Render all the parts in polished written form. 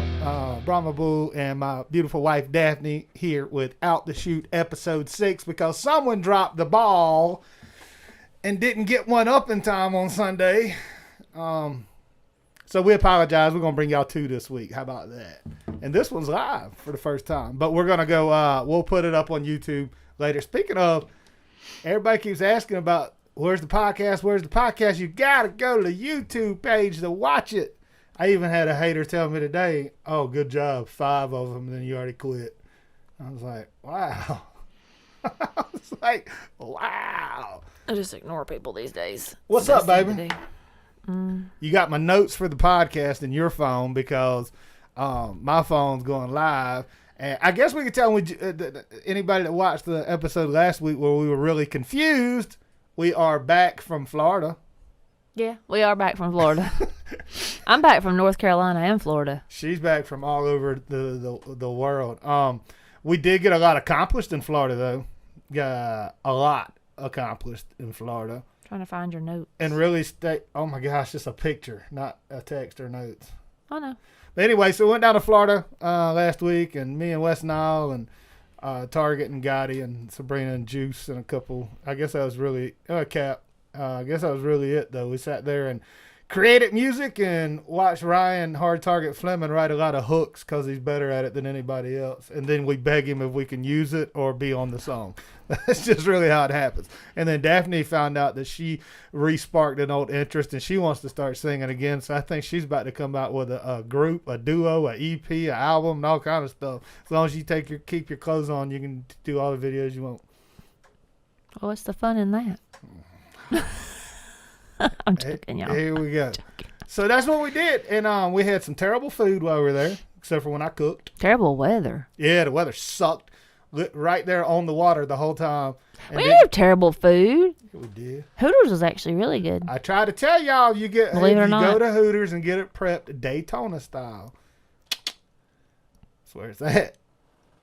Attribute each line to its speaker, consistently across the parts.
Speaker 1: y'all. Brahma Boo and my beautiful wife Daphne here with Out the Chute episode 6 because someone dropped the ball and didn't get one up in time on Sunday. So we apologize. We're going to bring y'all 2 this week. How about that? And this one's live for the first time. But we're going to go, we'll put it up on YouTube later. Speaking of, everybody keeps asking about where's the podcast? Where's the podcast? You got to go to the YouTube page to watch it. I even had a hater tell me today, oh, good job, 5 of them, and then you already quit. I was like, wow. I was like, wow.
Speaker 2: I just ignore people these days.
Speaker 1: What's up, baby? You got my notes for the podcast in your phone because my phone's going live. And I guess we could tell anybody that watched the episode last week where we were really confused, we are back from Florida.
Speaker 2: Yeah, we are back from Florida. I'm back from North Carolina and Florida.
Speaker 1: She's back from all over the world. We did get a lot accomplished in Florida, though. Got a lot accomplished in Florida.
Speaker 2: Trying to find your notes.
Speaker 1: And really oh my gosh, just a picture, not a text or notes.
Speaker 2: Oh, no.
Speaker 1: But anyway, so we went down to Florida last week, and me and West Nile and Target and Gotti and Sabrina and Juice and a couple. I guess that was really Cap. I guess that was really it, though. We sat there and created music and watched Ryan Hard Target Fleming write a lot of hooks because he's better at it than anybody else. And then we beg him if we can use it or be on the song. That's just really how it happens. And then Daphne found out that she re-sparked an old interest and she wants to start singing again. So I think she's about to come out with a group, a duo, an EP, an album, and all kind of stuff. As long as you keep your clothes on, you can do all the videos you want.
Speaker 2: Well, what's the fun in that? I'm joking, y'all.
Speaker 1: Here we go. So that's what we did. And we had some terrible food while we were there, except for when I cooked.
Speaker 2: Terrible weather.
Speaker 1: Yeah, the weather sucked. Right there on the water the whole time. And
Speaker 2: we didn't have terrible food.
Speaker 1: We did.
Speaker 2: Hooters was actually really good.
Speaker 1: I try to tell y'all,
Speaker 2: Believe it or not.
Speaker 1: Go to Hooters and get it prepped Daytona style. That's where it's at.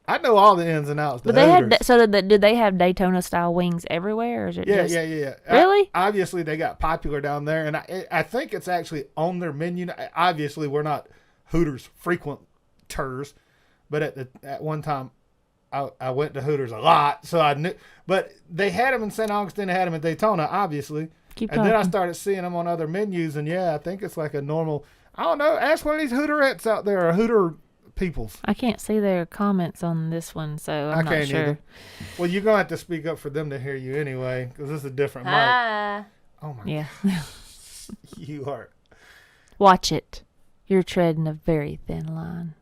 Speaker 1: I know all the ins and outs.
Speaker 2: But they had did they have Daytona style wings everywhere, or is it
Speaker 1: yeah,
Speaker 2: just...
Speaker 1: yeah.
Speaker 2: Really?
Speaker 1: Obviously, they got popular down there, and I think it's actually on their menu. Obviously, we're not Hooters frequenters, but at one time, I went to Hooters a lot, so I knew. But they had them in St. Augustine, they had them in Daytona, obviously. Then I started seeing them on other menus, and yeah, I think it's like a normal. I don't know. Ask one of these Hooterettes out there, or Hooter peoples.
Speaker 2: I can't see their comments on this one, so I'm not sure. Either.
Speaker 1: Well, you're going to have to speak up for them to hear you anyway, because this is a different mic. Oh, my gosh. You are.
Speaker 2: Watch it. You're treading a very thin line.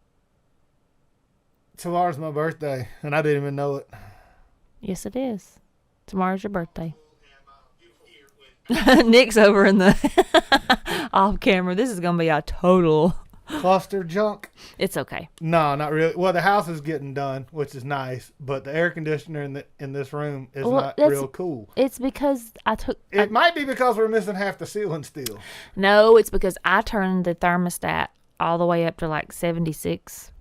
Speaker 1: Tomorrow's my birthday, and I didn't even know it.
Speaker 2: Yes, it is. Tomorrow's your birthday. Nick's over in the off camera. This is going to be a total...
Speaker 1: cluster junk.
Speaker 2: It's okay.
Speaker 1: No, not really. Well, the house is getting done, which is nice, but the air conditioner in this room is not real cool.
Speaker 2: It's because
Speaker 1: It might be because we're missing half the ceiling steel.
Speaker 2: No, it's because I turned the thermostat all the way up to like 76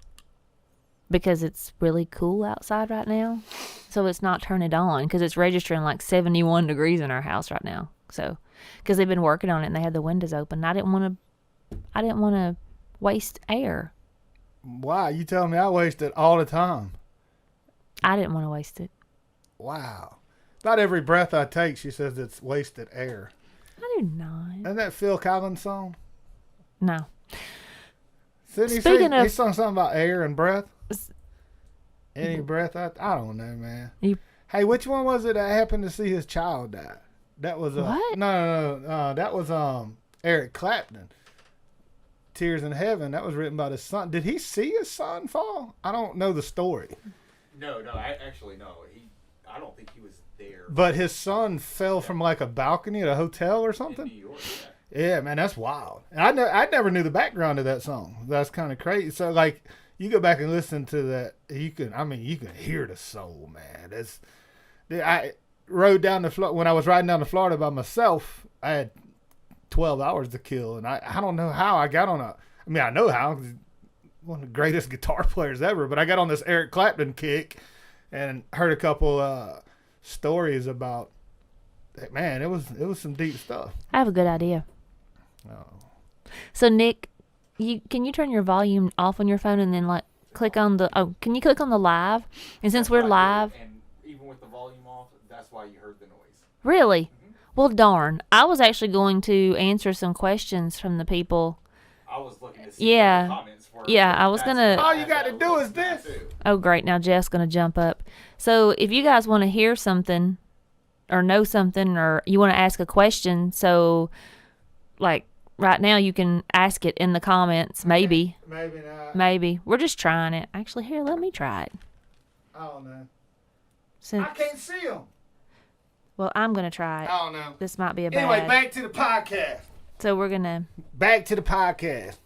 Speaker 2: because it's really cool outside right now. So it's not turning it on because it's registering like 71 degrees in our house right now. So because they've been working on it and they had the windows open. I didn't want to waste air.
Speaker 1: Why? You tell me I waste it all the time.
Speaker 2: I didn't want to waste it.
Speaker 1: Wow. About every breath I take, she says it's wasted air.
Speaker 2: I do not.
Speaker 1: Isn't that Phil Collins' song?
Speaker 2: No.
Speaker 1: He sung something about air and breath. Any breath? I don't know, man. Hey, which one was it that happened to see his child die? That was
Speaker 2: what?
Speaker 1: No. That was Eric Clapton. Tears in Heaven. That was written by his son. Did he see his son fall? I don't know the story.
Speaker 3: No. No. I don't think he was there.
Speaker 1: But his son fell from like a balcony at a hotel or something.
Speaker 3: In New York.
Speaker 1: Yeah, man, that's wild. I never knew the background of that song. That's kind of crazy. So like, you go back and listen to that. You can hear the soul, man. I rode down when I was riding down to Florida by myself. I had 12 hours to kill, and I don't know how I got on I know how, one of the greatest guitar players ever, but I got on this Eric Clapton kick and heard a couple stories about, man, it was some deep stuff.
Speaker 2: I have a good idea.
Speaker 1: Oh.
Speaker 2: So Nick, Can you turn your volume off on your phone and then like click on the can you click on the live? And since we're live,
Speaker 3: and even with the volume off, that's why you heard the noise.
Speaker 2: really? Well, darn. I was actually going to answer some questions from the people.
Speaker 3: I was looking to see what the comments were.
Speaker 2: Yeah, I was gonna.
Speaker 1: All you got to do is this.
Speaker 2: Oh, great! Now Jeff's gonna jump up. So if you guys want to hear something, or know something, or you want to ask a question, so like. Right now, you can ask it in the comments. Maybe.
Speaker 1: Maybe not.
Speaker 2: Maybe. We're just trying it. Actually, here, let me try it.
Speaker 1: I don't know.
Speaker 2: Since,
Speaker 1: I can't see them.
Speaker 2: well, I'm going to try it.
Speaker 1: I don't know.
Speaker 2: This might be a bad.
Speaker 1: Anyway, back to the podcast.
Speaker 2: So we're going to.
Speaker 1: Back to the podcast.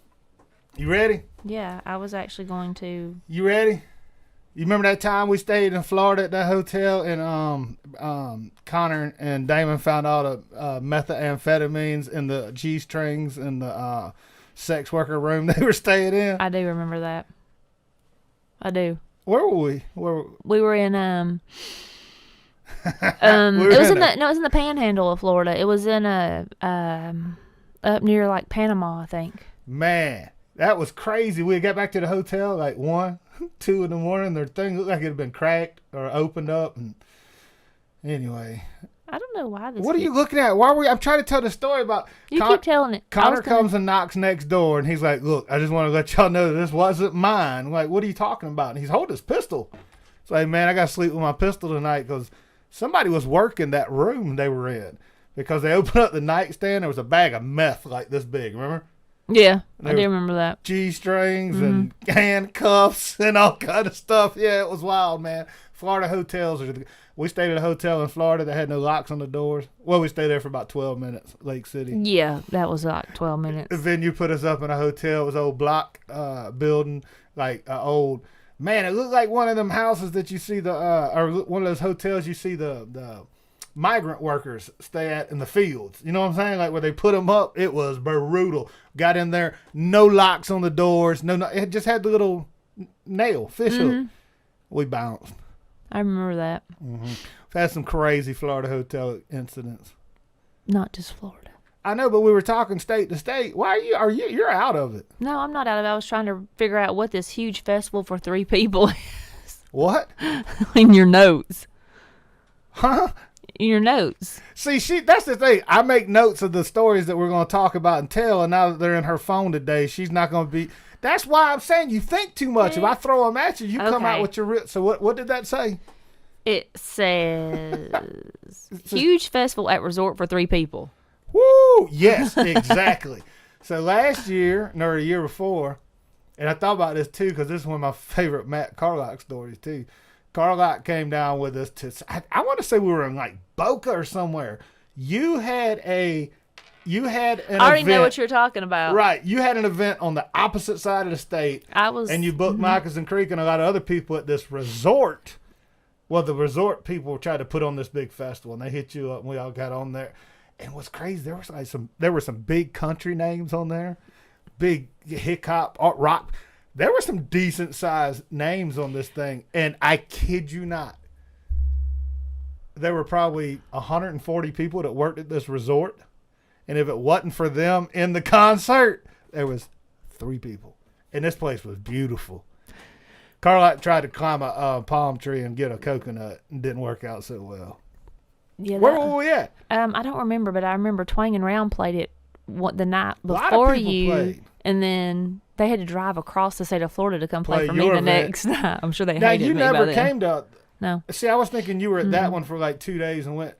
Speaker 1: You ready?
Speaker 2: Yeah, I was actually going to.
Speaker 1: You ready? You remember that time we stayed in Florida at that hotel and Connor and Damon found all the methamphetamines in the G-strings in the sex worker room they were staying in?
Speaker 2: I do remember that. I do.
Speaker 1: Where were we?
Speaker 2: We were in it was in the panhandle of Florida. It was in up near like Panama, I think.
Speaker 1: Man, that was crazy. We got back to the hotel like 1, 2 in the morning. Their thing looked like it had been cracked or opened up. And anyway,
Speaker 2: I don't know why this.
Speaker 1: What are you looking at? Why were we? I'm trying to tell the story about.
Speaker 2: You keep telling it.
Speaker 1: Connor comes and knocks next door, and he's like, "Look, I just want to let y'all know that this wasn't mine." I'm like, what are you talking about? And he's holding his pistol. It's like, man, I got to sleep with my pistol tonight because somebody was working that room they were in because they opened up the nightstand. There was a bag of meth like this big. Remember?
Speaker 2: Yeah, I do remember that.
Speaker 1: G-strings and handcuffs and all kind of stuff. Yeah, it was wild, man. Florida hotels. We stayed at a hotel in Florida that had no locks on the doors. Well, we stayed there for about 12 minutes, Lake City.
Speaker 2: Yeah, that was like 12 minutes.
Speaker 1: The venue put us up in a hotel. It was an old block building, like old. Man, it looked like one of them houses that you see or one of those hotels you see the migrant workers stay at in the fields. You know what I'm saying? Like where they put them up, it was brutal. Got in there, no locks on the doors. No, it just had the little nail, fish hook. We bounced.
Speaker 2: I remember that.
Speaker 1: We've had some crazy Florida hotel incidents.
Speaker 2: Not just Florida.
Speaker 1: I know, but we were talking state to state. Why you're out of it?
Speaker 2: No, I'm not out of it. I was trying to figure out what this huge festival for 3 people is.
Speaker 1: What?
Speaker 2: In your notes.
Speaker 1: Huh?
Speaker 2: In your notes.
Speaker 1: See, that's the thing. I make notes of the stories that we're going to talk about and tell, and now that they're in her phone today, she's not going to be. That's why I'm saying you think too much. If I throw them at you, you come out with your. So what did that say?
Speaker 2: It says huge festival at resort for 3 people.
Speaker 1: Woo! Yes, exactly. So last year, or the year before, and I thought about this too because this is one of my favorite Matt Carlock stories too. Carlock came down with us to. I want to say we were in like Boca or somewhere. You had an
Speaker 2: I already
Speaker 1: event,
Speaker 2: know what you're talking about.
Speaker 1: Right. You had an event on the opposite side of the state. And you booked Moccasin Creek and a lot of other people at this resort. Well, the resort people tried to put on this big festival, and they hit you up, and we all got on there. And what's crazy, there were some big country names on there, big hip hop, rock. There were some decent sized names on this thing, and I kid you not, there were probably 140 people that worked at this resort. And if it wasn't for them in the concert, there was 3 people. And this place was beautiful. Carlotte tried to climb a palm tree and get a coconut and didn't work out so well. Yeah, where were we at?
Speaker 2: I don't remember, but I remember Twang and Round played it the night before you. Played. And then they had to drive across the state of Florida to come play for me the next night. I'm sure they hated me.
Speaker 1: Now, you never
Speaker 2: by
Speaker 1: came to.
Speaker 2: No.
Speaker 1: See, I was thinking you were at that one for like 2 days and went.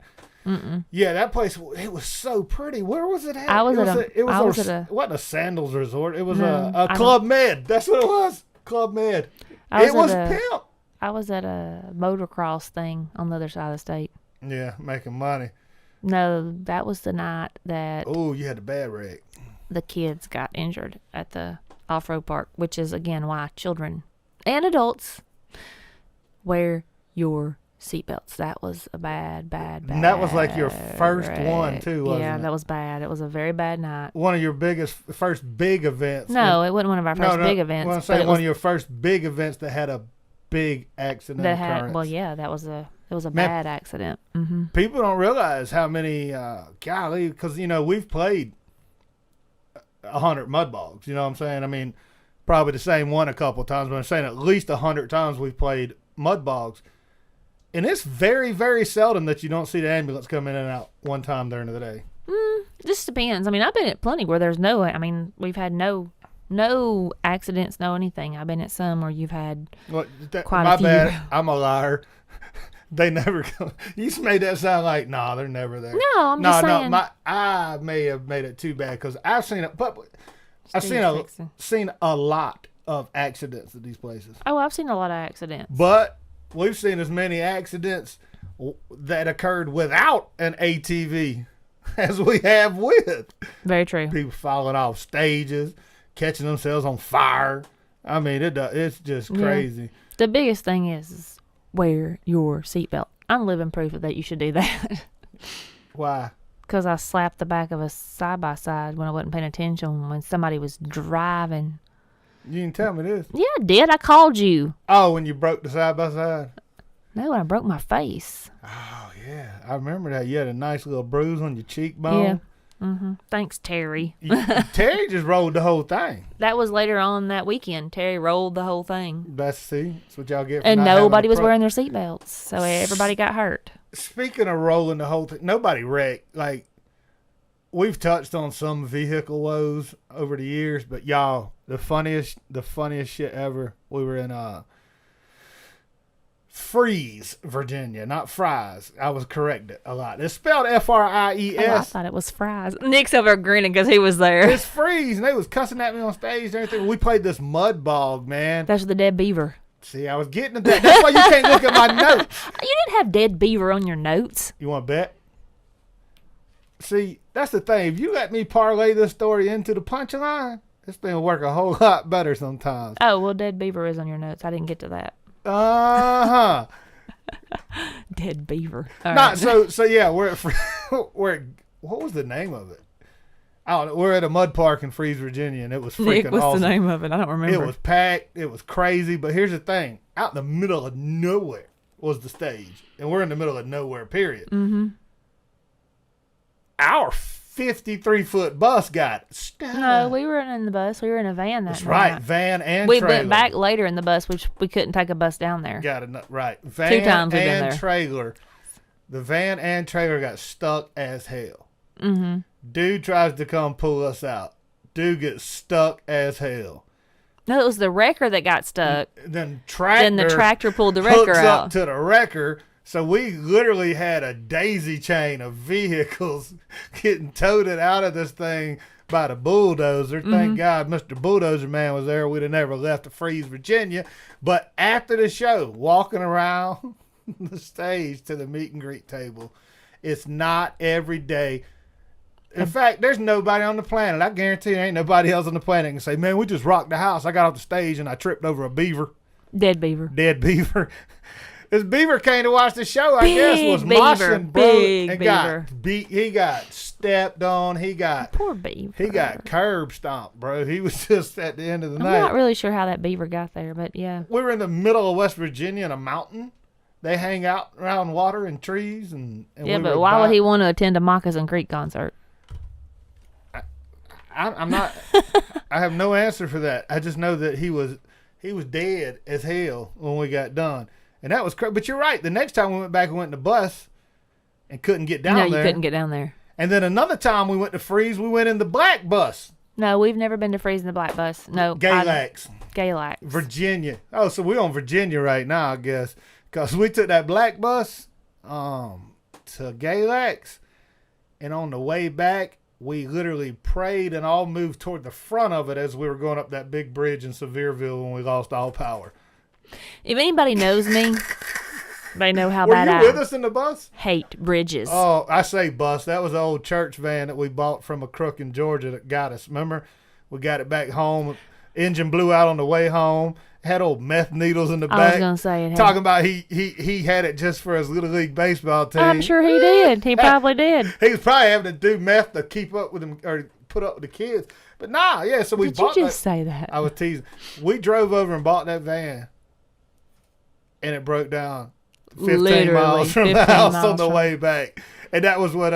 Speaker 1: Yeah, that place, it was so pretty. Where was it at? It wasn't a Sandals resort. It was a Club Med. That's what it was. Club Med. It was pimp.
Speaker 2: I was at a motocross thing on the other side of the state.
Speaker 1: Yeah, making money.
Speaker 2: No, that was the night that...
Speaker 1: Oh, you had a bad wreck.
Speaker 2: The kids got injured at the off-road park, which is, again, why children and adults wear your seatbelts. That was a bad
Speaker 1: and that was like your first
Speaker 2: wreck.
Speaker 1: One too, wasn't it?
Speaker 2: Yeah, that was bad. It was a very bad night.
Speaker 1: One of your first big events.
Speaker 2: No, it wasn't one of our first big events.
Speaker 1: Well, I'm saying one of your first big events that had a big accident occurrence.
Speaker 2: Well, yeah, it was a bad accident. Mm-hmm.
Speaker 1: People don't realize how many golly, because we've played 100 mud bogs. You know what I'm saying? I mean, probably the same one a couple of times, but I'm saying at least 100 times we've played mud bogs. And it's very, very seldom that you don't see the ambulance come in and out one time during the day.
Speaker 2: Just depends. I mean, I've been at plenty where there's no. I mean, we've had no accidents, no anything. I've been at some where you've had quite
Speaker 1: my
Speaker 2: a few.
Speaker 1: bad. I'm a liar. They never come. You just made that sound like, nah, they're never there.
Speaker 2: No, I'm just saying.
Speaker 1: I may have made it too bad because I've seen it, but I've
Speaker 2: Steve's
Speaker 1: seen a lot of accidents at these places.
Speaker 2: Oh, I've seen a lot of accidents.
Speaker 1: But we've seen as many accidents that occurred without an ATV as we have with.
Speaker 2: Very true.
Speaker 1: People falling off stages, catching themselves on fire. I mean, it's just crazy.
Speaker 2: The biggest thing is wear your seatbelt. I'm living proof of that. You should do that.
Speaker 1: Why?
Speaker 2: Because I slapped the back of a side-by-side when I wasn't paying attention when somebody was driving.
Speaker 1: You didn't tell me this.
Speaker 2: Yeah, I did. I called you.
Speaker 1: Oh, when you broke the side-by-side?
Speaker 2: No, I broke my face.
Speaker 1: Oh, yeah. I remember that. You had a nice little bruise on your cheekbone.
Speaker 2: Yeah. Thanks, Terry.
Speaker 1: Terry just rolled the whole thing.
Speaker 2: That was later on that weekend. Terry rolled the whole thing.
Speaker 1: That's what y'all get for
Speaker 2: and
Speaker 1: not having
Speaker 2: nobody
Speaker 1: a
Speaker 2: was wearing their seatbelts, so everybody got hurt.
Speaker 1: Speaking of rolling the whole thing, nobody wrecked. Like, we've touched on some vehicle woes over the years, but y'all, the funniest shit ever. We were in Fries, Virginia, not Fries. I was corrected a lot. It's spelled Fries.
Speaker 2: Oh, I thought it was fries. Nick's over grinning because he was there.
Speaker 1: It's Fries, and they was cussing at me on stage and everything. We played this mud bog, man.
Speaker 2: That's the dead beaver.
Speaker 1: See, I was getting to that. That's why you can't look at my notes.
Speaker 2: You didn't have dead beaver on your notes.
Speaker 1: You want to bet? See, that's the thing. If you let me parlay this story into the punchline, this thing will work a whole lot better sometimes.
Speaker 2: Oh, well, dead beaver is on your notes. I didn't get to that.
Speaker 1: Uh-huh.
Speaker 2: Dead beaver.
Speaker 1: Not right. So yeah, we're at what was the name of it? I don't know. We're at a mud park in Fries, Virginia, and it was freaking
Speaker 2: Nick, what's
Speaker 1: awesome.
Speaker 2: the name of it? I don't remember.
Speaker 1: It was packed. It was crazy. But here's the thing. Out in the middle of nowhere was the stage. And we're in the middle of nowhere, period.
Speaker 2: Mm-hmm.
Speaker 1: Our 53-foot bus got stuck.
Speaker 2: No, we weren't in the bus. We were in a van
Speaker 1: That's
Speaker 2: night.
Speaker 1: right. Van and
Speaker 2: we
Speaker 1: trailer.
Speaker 2: went back later in the bus, which we couldn't take a bus down there.
Speaker 1: Got it. Right. Van
Speaker 2: 2 times we've been
Speaker 1: and
Speaker 2: there.
Speaker 1: trailer. The van and trailer got stuck as hell.
Speaker 2: Mm-hmm.
Speaker 1: Dude tries to come pull us out. Dude gets stuck as hell.
Speaker 2: No, it was the wrecker that got stuck.
Speaker 1: Then
Speaker 2: the tractor pulled the
Speaker 1: hooks
Speaker 2: wrecker
Speaker 1: up
Speaker 2: out.
Speaker 1: to the wrecker. So we literally had a daisy chain of vehicles getting toted out of this thing by the bulldozer. Thank God Mr. Bulldozer Man was there. We'd have never left to Fries, Virginia. But after the show, walking around the stage to the meet and greet table, it's not every day. In fact, there's nobody on the planet. I guarantee there ain't nobody else on the planet can say, man, we just rocked the house. I got off the stage and I tripped over a beaver.
Speaker 2: Dead beaver.
Speaker 1: Dead beaver. This beaver came to watch the show, I guess, was
Speaker 2: beaver.
Speaker 1: moshing, bro,
Speaker 2: Big
Speaker 1: and
Speaker 2: beaver.
Speaker 1: got beat. He got stepped on.
Speaker 2: Poor beaver.
Speaker 1: He got curb stomped, bro. He was just at the end of the
Speaker 2: I'm
Speaker 1: night.
Speaker 2: not really sure how that beaver got there, but yeah.
Speaker 1: We were in the middle of West Virginia in a mountain. They hang out around water and trees, and
Speaker 2: Yeah,
Speaker 1: we
Speaker 2: but
Speaker 1: were
Speaker 2: why would he want to attend a Moccasin Creek concert?
Speaker 1: I'm not. I have no answer for that. I just know that he was dead as hell when we got done, and that was crazy. But you're right. The next time we went back, we went in the bus and couldn't get down there.
Speaker 2: No, you couldn't get down there.
Speaker 1: And then another time we went to Fries, we went in the black bus.
Speaker 2: No, we've never been to Fries in the black bus. No.
Speaker 1: Galax.
Speaker 2: Galax.
Speaker 1: Virginia. Oh, so we're on Virginia right now, I guess. Because we took that black bus to Galax. And on the way back, we literally prayed and all moved toward the front of it as we were going up that big bridge in Sevierville when we lost all power.
Speaker 2: If anybody knows me, they know how
Speaker 1: Were
Speaker 2: bad
Speaker 1: you with us in the bus?
Speaker 2: hate bridges.
Speaker 1: Oh, I say bus. That was an old church van that we bought from a crook in Georgia that got us. Remember? We got it back home. Engine blew out on the way home. Had old meth needles in the back.
Speaker 2: I was going to say it.
Speaker 1: Talking about he had it just for his Little League baseball team.
Speaker 2: I'm sure he did. He probably did.
Speaker 1: He was probably having to do meth to keep up with him or put up with the kids. But nah, yeah, so we
Speaker 2: Did
Speaker 1: bought
Speaker 2: you just say that?
Speaker 1: I was teasing. We drove over and bought that van. And it broke down 15 miles from the house on the way back. And that was what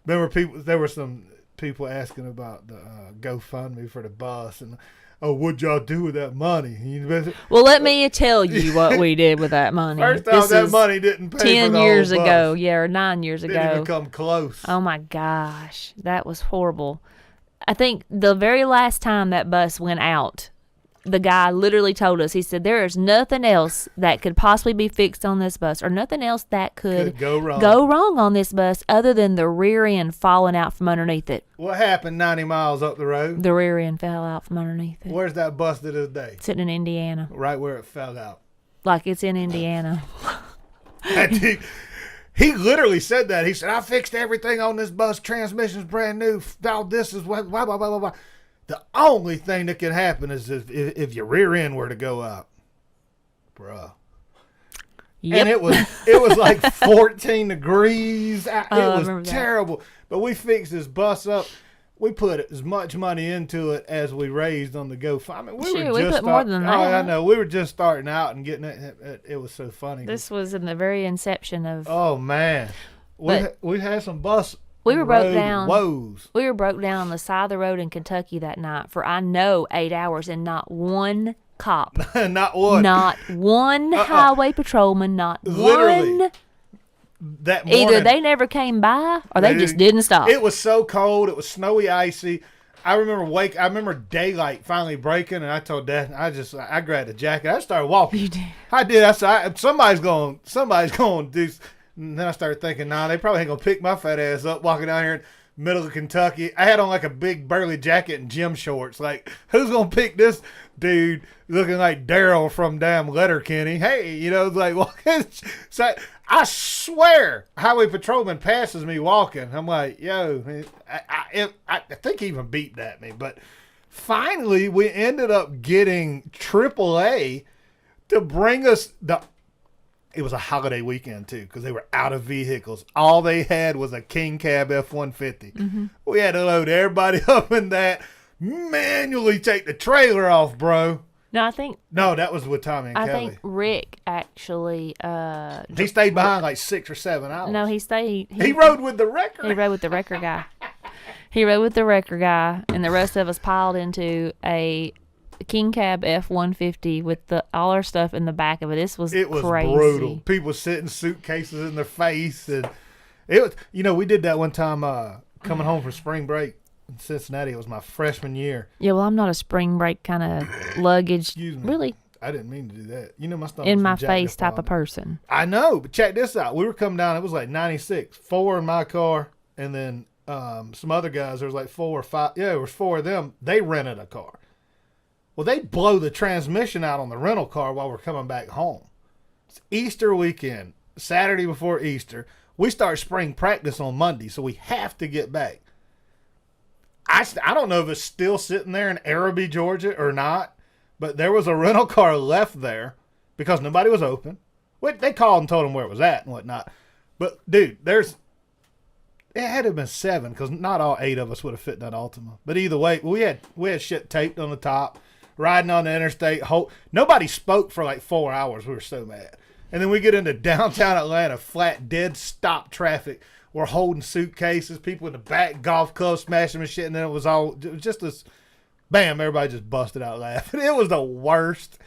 Speaker 1: remember there were some people asking about the GoFundMe for the bus and, oh, what'd y'all do with that money?
Speaker 2: Well, let me tell you what we did with that money.
Speaker 1: First off, that money didn't pay
Speaker 2: 10
Speaker 1: for the
Speaker 2: years
Speaker 1: whole
Speaker 2: ago,
Speaker 1: bus.
Speaker 2: yeah, or 9 years ago.
Speaker 1: Didn't even come close.
Speaker 2: Oh my gosh, that was horrible. I think the very last time that bus went out, the guy literally told us, he said, there is nothing else that could possibly be fixed on this bus, or nothing else that could
Speaker 1: go wrong
Speaker 2: on this bus other than the rear end falling out from underneath it.
Speaker 1: What happened 90 miles up the road?
Speaker 2: The rear end fell out from underneath it.
Speaker 1: Where's that bus to this day?
Speaker 2: Sitting in Indiana.
Speaker 1: Right where it fell out.
Speaker 2: Like it's in Indiana.
Speaker 1: That dude, he literally said that. He said, I fixed everything on this bus. Transmission's brand new. All this is blah, blah, blah, blah, blah. The only thing that could happen is if your rear end were to go up. Bruh.
Speaker 2: Yep.
Speaker 1: And it was like 14 degrees. It was terrible. But we fixed this bus up. We put as much money into it as we raised on the GoFundMe.
Speaker 2: We put more than that.
Speaker 1: Oh, I know. We were just starting out and getting it. It was so funny.
Speaker 2: This was in the very inception of.
Speaker 1: Oh man, we had some bus.
Speaker 2: We were broke down.
Speaker 1: Woes.
Speaker 2: We were broke down on the side of the road in Kentucky that night for 8 hours, and not one cop,
Speaker 1: not one,
Speaker 2: not one highway patrolman, not
Speaker 1: literally
Speaker 2: one.
Speaker 1: That morning,
Speaker 2: either they never came by or they just didn't stop.
Speaker 1: It was so cold. It was snowy, icy. I remember daylight finally breaking, and I told Dad, I grabbed a jacket. I started walking.
Speaker 2: You did.
Speaker 1: I did. I said, somebody's going to do. And then I started thinking, nah, they probably ain't going to pick my fat ass up walking down here in the middle of Kentucky. I had on like a big burly jacket and gym shorts. Like, who's going to pick this dude looking like Daryl from damn Letterkenny? Hey, like walking. So I swear, highway patrolman passes me walking. I'm like, yo, I think he even beeped at me. But finally, we ended up getting AAA to bring us It was a holiday weekend, too, because they were out of vehicles. All they had was a King Cab F-150.
Speaker 2: Mm-hmm.
Speaker 1: We had to load everybody up in that, manually take the trailer off, bro.
Speaker 2: No,
Speaker 1: that was with Tommy and Kelly.
Speaker 2: I think Rick actually.
Speaker 1: He stayed behind like 6 or 7 hours.
Speaker 2: No, he stayed.
Speaker 1: He rode with the wrecker.
Speaker 2: He rode with the wrecker guy. And the rest of us piled into a King Cab F-150 with all our stuff in the back of it. It was crazy.
Speaker 1: Brutal. People sitting suitcases in their face, and it was. We did that one time coming home from spring break in Cincinnati. It was my freshman year.
Speaker 2: Yeah, well, I'm not a spring break kind of luggage.
Speaker 1: Excuse me.
Speaker 2: Really.
Speaker 1: I didn't mean to do that. My stomach
Speaker 2: in my face type of person.
Speaker 1: I know, but check this out. We were coming down. It was like 96. 4 in my car, and then some other guys. There was like 4 or 5. Yeah, there was 4 of them. They rented a car. Well, they blow the transmission out on the rental car while we're coming back home. It's Easter weekend, Saturday before Easter. We start spring practice on Monday, so we have to get back. I don't know if it's still sitting there in Araby, Georgia or not, but there was a rental car left there because nobody was open. They called and told them where it was at and whatnot. But, dude, it had to have been 7 because not all 8 of us would have fit in that Altima. But either way, we had shit taped on the top. Riding on the interstate. Nobody spoke for like 4 hours. We were so mad. And then we get into downtown Atlanta, flat, dead stop traffic. We're holding suitcases, people in the back, golf clubs smashing and shit. And then it was just this, bam, everybody just busted out laughing. It was the worst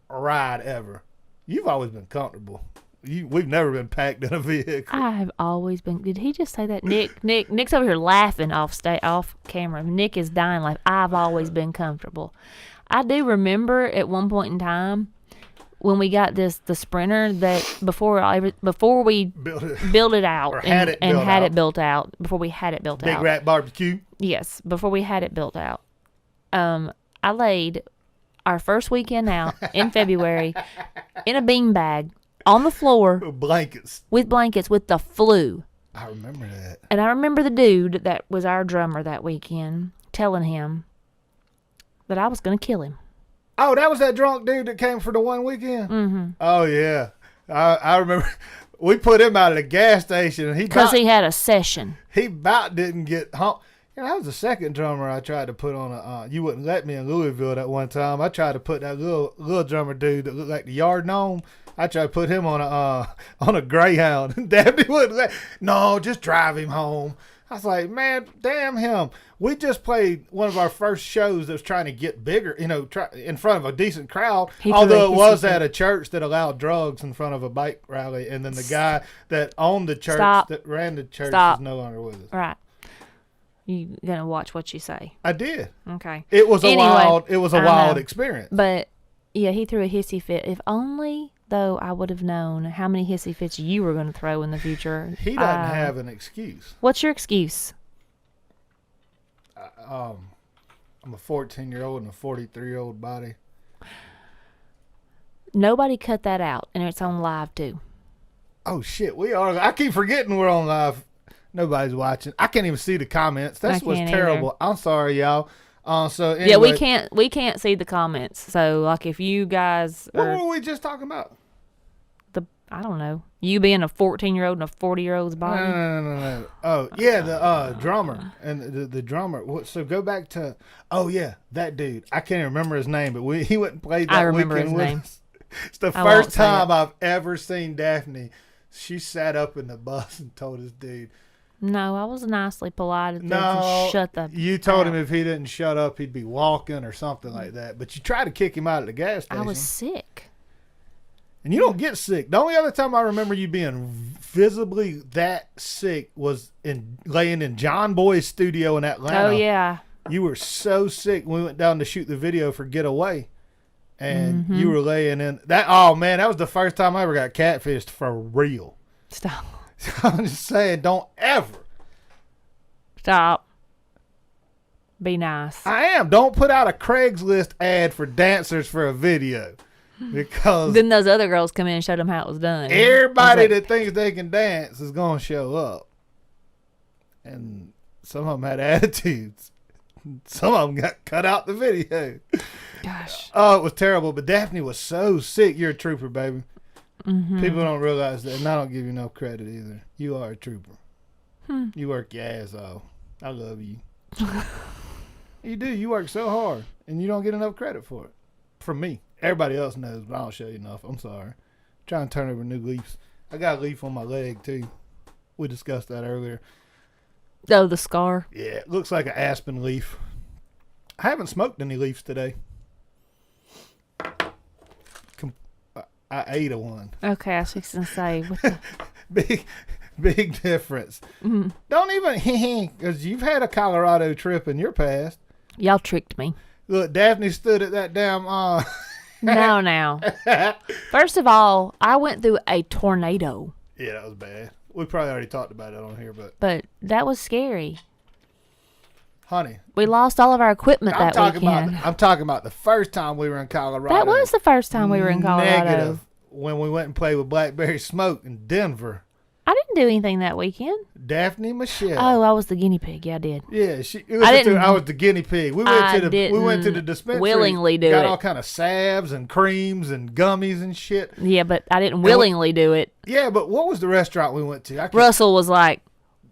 Speaker 1: ride ever. You've always been comfortable. We've never been packed in a vehicle.
Speaker 2: I have always been. Did he just say that? Nick's over here laughing off camera. Nick is dying laughing. I've always been comfortable. I do remember at one point in time when we got the Sprinter that before we built it out
Speaker 1: had it
Speaker 2: built out before we had it built out.
Speaker 1: Big Rat Barbecue.
Speaker 2: Yes, before we had it built out. I laid our first weekend out in February in a beanbag on the floor
Speaker 1: with blankets
Speaker 2: with the flu.
Speaker 1: I remember that.
Speaker 2: And I remember the dude that was our drummer that weekend telling him that I was going to kill him.
Speaker 1: Oh, that was that drunk dude that came for the one weekend?
Speaker 2: Mm-hmm.
Speaker 1: Oh, yeah. I remember we put him out at a gas station.
Speaker 2: Because he had a session.
Speaker 1: He about didn't get home. That was the second drummer I tried to put on you wouldn't let me in Louisville that one time. I tried to put that little drummer dude that looked like the yard gnome. I tried to put him on a Greyhound. Dabney wouldn't let. No, just drive him home. I was like, man, damn him. We just played one of our first shows that was trying to get bigger, in front of a decent crowd. Although it was at a church that allowed drugs in front of a bike rally. And then the guy that owned the church, that ran the church, is no longer with us.
Speaker 2: Right. You going to watch what you say.
Speaker 1: I did.
Speaker 2: Okay.
Speaker 1: It was a wild experience.
Speaker 2: But, yeah, he threw a hissy fit. If only... Though I would have known how many hissy fits you were going to throw in the future.
Speaker 1: He doesn't have an excuse.
Speaker 2: What's your excuse?
Speaker 1: I'm a 14-year-old and a 43-year-old body.
Speaker 2: Nobody cut that out, and it's on live too.
Speaker 1: Oh shit, we are. I keep forgetting we're on live. Nobody's watching. I can't even see the comments. That's what's terrible. I'm sorry, y'all. So anyway,
Speaker 2: yeah, we can't see the comments. So like if you guys
Speaker 1: what were we just talking about?
Speaker 2: I don't know. You being a 14-year-old in a 40-year-old's body.
Speaker 1: No. Oh yeah, the drummer and the drummer. So go back to that dude. I can't even remember his name, but he went and played that weekend with us. It's the first time I've ever seen Daphne. She sat up in the bus and told this dude.
Speaker 2: No, I was nicely polite. Shut the.
Speaker 1: You told him if he didn't shut up, he'd be walking or something like that. But you tried to kick him out of the gas station.
Speaker 2: I was sick.
Speaker 1: And you don't get sick. The only other time I remember you being visibly that sick was laying in John Boy's studio in Atlanta.
Speaker 2: Oh, yeah.
Speaker 1: You were so sick when we went down to shoot the video for Getaway. And you were laying in that. Oh, man, that was the first time I ever got catfished for real.
Speaker 2: Stop.
Speaker 1: I'm just saying, don't ever.
Speaker 2: Stop. Be nice.
Speaker 1: I am. Don't put out a Craigslist ad for dancers for a video. Because
Speaker 2: then those other girls come in and show them how it was done.
Speaker 1: Everybody that thinks they can dance is going to show up. And some of them had attitudes. Some of them got cut out the video.
Speaker 2: Gosh.
Speaker 1: Oh, it was terrible. But Daphne was so sick. You're a trooper, baby.
Speaker 2: Mm-hmm.
Speaker 1: People don't realize that. And I don't give you no credit either. You are a trooper. You work your ass off. I love you. You do. You work so hard. And you don't get enough credit for it. From me. Everybody else knows, but I don't show you enough. I'm sorry. I'm trying to turn over new leaves. I got a leaf on my leg, too. We discussed that earlier.
Speaker 2: Oh, the scar?
Speaker 1: Yeah, it looks like an aspen leaf. I haven't smoked any leaves today. I ate a one.
Speaker 2: Okay, I was just going to say. What the...
Speaker 1: big difference. Mm-hmm. Don't even, because you've had a Colorado trip in your past.
Speaker 2: Y'all tricked me.
Speaker 1: Look, Daphne stood at that damn...
Speaker 2: Now. First of all, I went through a tornado.
Speaker 1: Yeah, that was bad. We probably already talked about it on here, but
Speaker 2: that was scary.
Speaker 1: Honey.
Speaker 2: We lost all of our equipment that weekend.
Speaker 1: I'm talking about the first time we were in Colorado.
Speaker 2: That was the first time we were in Colorado.
Speaker 1: Negative. When we went and played with Blackberry Smoke in Denver.
Speaker 2: I didn't do anything that weekend.
Speaker 1: Daphne Michelle.
Speaker 2: Oh, I was the guinea pig. Yeah, I did.
Speaker 1: Yeah, I was the guinea pig. We went to the dispensary.
Speaker 2: Willingly do it.
Speaker 1: Got all kind of salves and creams and gummies and shit.
Speaker 2: Yeah, but I didn't willingly do it.
Speaker 1: Yeah, but what was the restaurant we went to?
Speaker 2: Russell was like,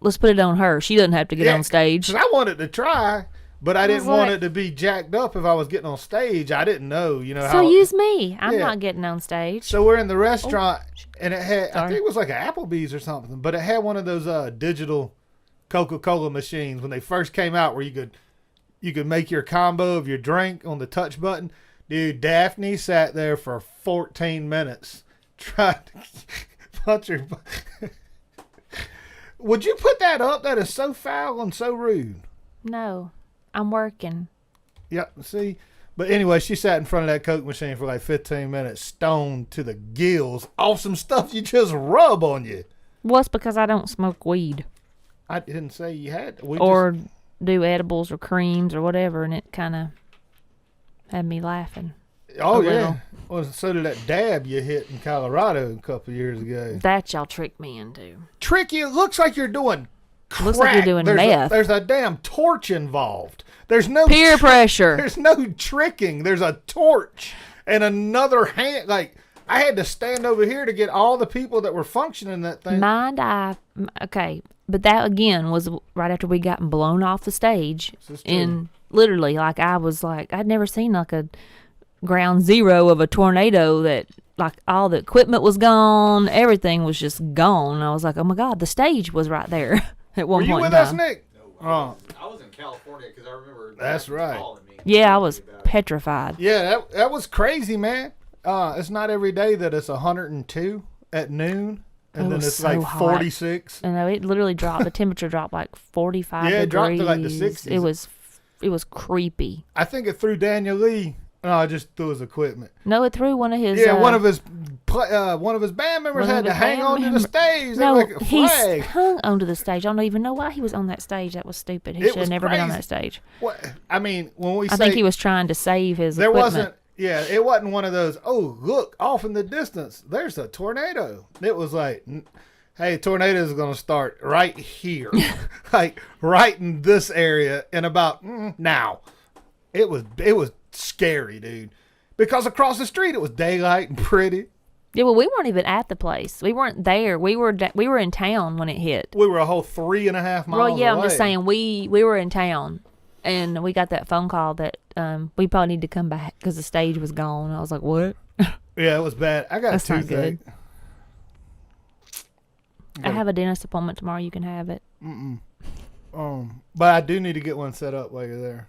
Speaker 2: "Let's put it on her. She doesn't have to get on stage."
Speaker 1: 'Cause I wanted to try, but I didn't want it to be jacked up if I was getting on stage. I didn't know,
Speaker 2: So use me. I'm not getting on stage.
Speaker 1: So we're in the restaurant, and it had, I think it was like an Applebee's or something, but it had one of those digital Coca-Cola machines when they first came out, where you could make your combo of your drink on the touch button. Dude, Daphne sat there for 14 minutes trying to punch her. Would you put that up? That is so foul and so rude.
Speaker 2: No, I'm working.
Speaker 1: Yep, see? But anyway, she sat in front of that Coke machine for like 15 minutes, stoned to the gills, off some stuff you just rub on you.
Speaker 2: Well, it's because I don't smoke weed.
Speaker 1: I didn't say you had to.
Speaker 2: Or do edibles or creams or whatever, and it kind of had me laughing.
Speaker 1: Oh, yeah. Well, so did that dab you hit in Colorado a couple of years ago.
Speaker 2: That y'all tricked me into.
Speaker 1: Trick you? It looks like you're doing crack.
Speaker 2: Looks like you're doing meth.
Speaker 1: There's a damn torch involved. There's no
Speaker 2: peer pressure.
Speaker 1: There's no tricking. There's a torch and another hand. Like, I had to stand over here to get all the people that were functioning that thing.
Speaker 2: Okay, but that again was right after we got blown off the stage. And literally, like, I was like, I'd never seen like a ground zero of a tornado that, like, all the equipment was gone. Everything was just gone. I was like, oh my God, the stage was right there. at one
Speaker 1: Were you
Speaker 2: point
Speaker 1: with
Speaker 2: in
Speaker 1: us,
Speaker 2: time.
Speaker 1: Nick?
Speaker 3: No, I was in California because I remember.
Speaker 1: That's right.
Speaker 3: calling me,
Speaker 2: Yeah, I
Speaker 3: telling
Speaker 2: was
Speaker 3: me about it.
Speaker 2: petrified.
Speaker 1: Yeah, that was crazy, man. It's not every day that it's 102 at noon, and
Speaker 2: It
Speaker 1: then
Speaker 2: was
Speaker 1: it's
Speaker 2: so
Speaker 1: like
Speaker 2: hot.
Speaker 1: 46.
Speaker 2: And it literally dropped. The temperature dropped like 45
Speaker 1: Yeah, it
Speaker 2: degrees.
Speaker 1: dropped to like the 60s.
Speaker 2: It was creepy.
Speaker 1: I think it threw Daniel Lee. No, I just threw his equipment.
Speaker 2: No, it threw one of his.
Speaker 1: Yeah, one of his band members
Speaker 2: one of
Speaker 1: had to
Speaker 2: his
Speaker 1: hang
Speaker 2: band
Speaker 1: onto the
Speaker 2: members-
Speaker 1: stage.
Speaker 2: No,
Speaker 1: like a
Speaker 2: he
Speaker 1: flag.
Speaker 2: hung onto the stage. I don't even know why he was on that stage. That was stupid. He
Speaker 1: It
Speaker 2: should have
Speaker 1: was
Speaker 2: never been on
Speaker 1: crazy.
Speaker 2: that stage.
Speaker 1: What? I mean, when we
Speaker 2: I
Speaker 1: say
Speaker 2: think he was trying to save his
Speaker 1: there
Speaker 2: equipment.
Speaker 1: wasn't. Yeah, it wasn't one of those. Oh, look off in the distance. There's a tornado. It was like, hey, tornado is going to start right here, like right in this area, in about now. It was scary, dude, because across the street it was daylight and pretty.
Speaker 2: Yeah, well, we weren't even at the place. We weren't there. We were in town when it hit.
Speaker 1: We were a whole 3.5 miles
Speaker 2: Well, yeah,
Speaker 1: away.
Speaker 2: I'm just saying we were in town, and we got that phone call that we probably need to come back because the stage was gone. I was like, what?
Speaker 1: Yeah, it was bad. I got
Speaker 2: That's
Speaker 1: a
Speaker 2: not
Speaker 1: toothache.
Speaker 2: I have a dentist appointment tomorrow. You can have it.
Speaker 1: But I do need to get one set up while you're there.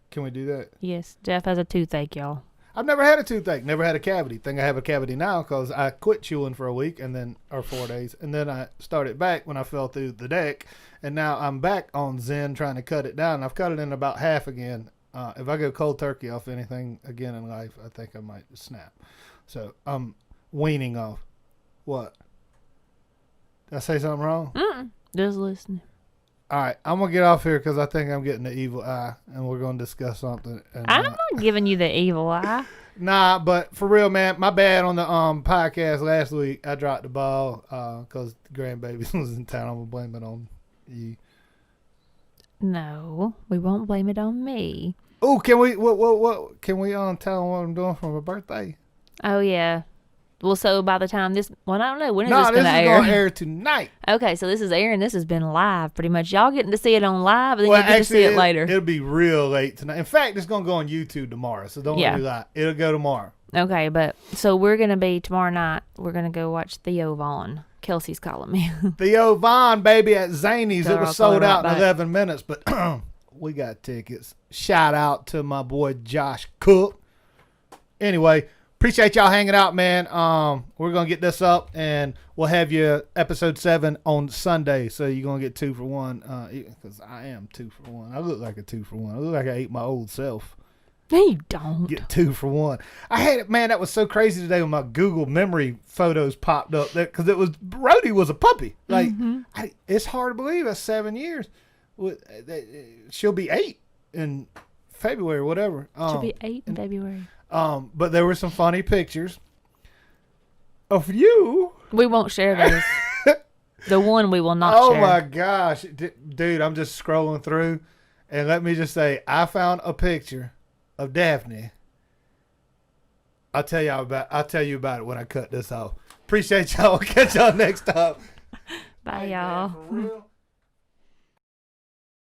Speaker 1: Can we do that?
Speaker 2: Yes, Jeff has a toothache, y'all.
Speaker 1: I've never had a toothache, never had a cavity. Think I have a cavity now because I quit chewing for a week or 4 days, and then I started back when I fell through the deck, and now I'm back on Zen trying to cut it down. I've cut it in about half again. If I go cold turkey off anything again in life, I think I might snap. So I'm weaning off. What? Did I say something wrong?
Speaker 2: Just listening.
Speaker 1: All right, I'm gonna get off here because I think I'm getting the evil eye, and we're gonna discuss something. And,
Speaker 2: I'm not giving you the evil eye.
Speaker 1: Nah, but for real, man, my bad on the podcast last week. I dropped the ball because the grandbaby was in town. I'm gonna blame it on you.
Speaker 2: No, we won't blame it on me.
Speaker 1: Oh, can we? What? Can we tell them what I'm doing for my birthday?
Speaker 2: Oh yeah. Well, so by the time I don't know when is
Speaker 1: No,
Speaker 2: this
Speaker 1: this
Speaker 2: going
Speaker 1: is
Speaker 2: to air?
Speaker 1: gonna air tonight.
Speaker 2: Okay, so this is airing. This has been live, pretty much. Y'all getting to see it on live, and then you get to see it later.
Speaker 1: It'll be real late tonight. In fact, it's gonna go on YouTube tomorrow. So don't
Speaker 2: Yeah.
Speaker 1: do that. It'll go tomorrow.
Speaker 2: Okay, but so we're gonna be tomorrow night. We're gonna go watch Theo Vaughn. Kelsey's calling me.
Speaker 1: Theo Vaughn, baby, at Zany's.
Speaker 2: Girl,
Speaker 1: It was
Speaker 2: I'll call
Speaker 1: sold
Speaker 2: her
Speaker 1: out
Speaker 2: right
Speaker 1: in
Speaker 2: back.
Speaker 1: 11 minutes, but we got tickets. Shout out to my boy Josh Cook. Anyway, appreciate y'all hanging out, man. We're gonna get this up, and we'll have you episode 7 on Sunday. So you're gonna get 2 for 1. Because I am 2 for 1. I look like a 2 for 1. I look like I ate my old self.
Speaker 2: No, you don't.
Speaker 1: Get 2 for 1. I had it, man. That was so crazy today when my Google memory photos popped up because it was Rhodey was a puppy. Like it's hard to believe that's 7 years. She'll be 8 in February, whatever.
Speaker 2: Should be 8 in February.
Speaker 1: But there were some funny pictures of you.
Speaker 2: We won't share those. The one we will not
Speaker 1: Oh
Speaker 2: share.
Speaker 1: my gosh, dude! I'm just scrolling through, and let me just say, I found a picture of Daphne. I'll tell you about it when I cut this off. Appreciate y'all. Catch y'all next time.
Speaker 2: Bye,
Speaker 1: Hey,
Speaker 2: y'all.
Speaker 1: man, for real.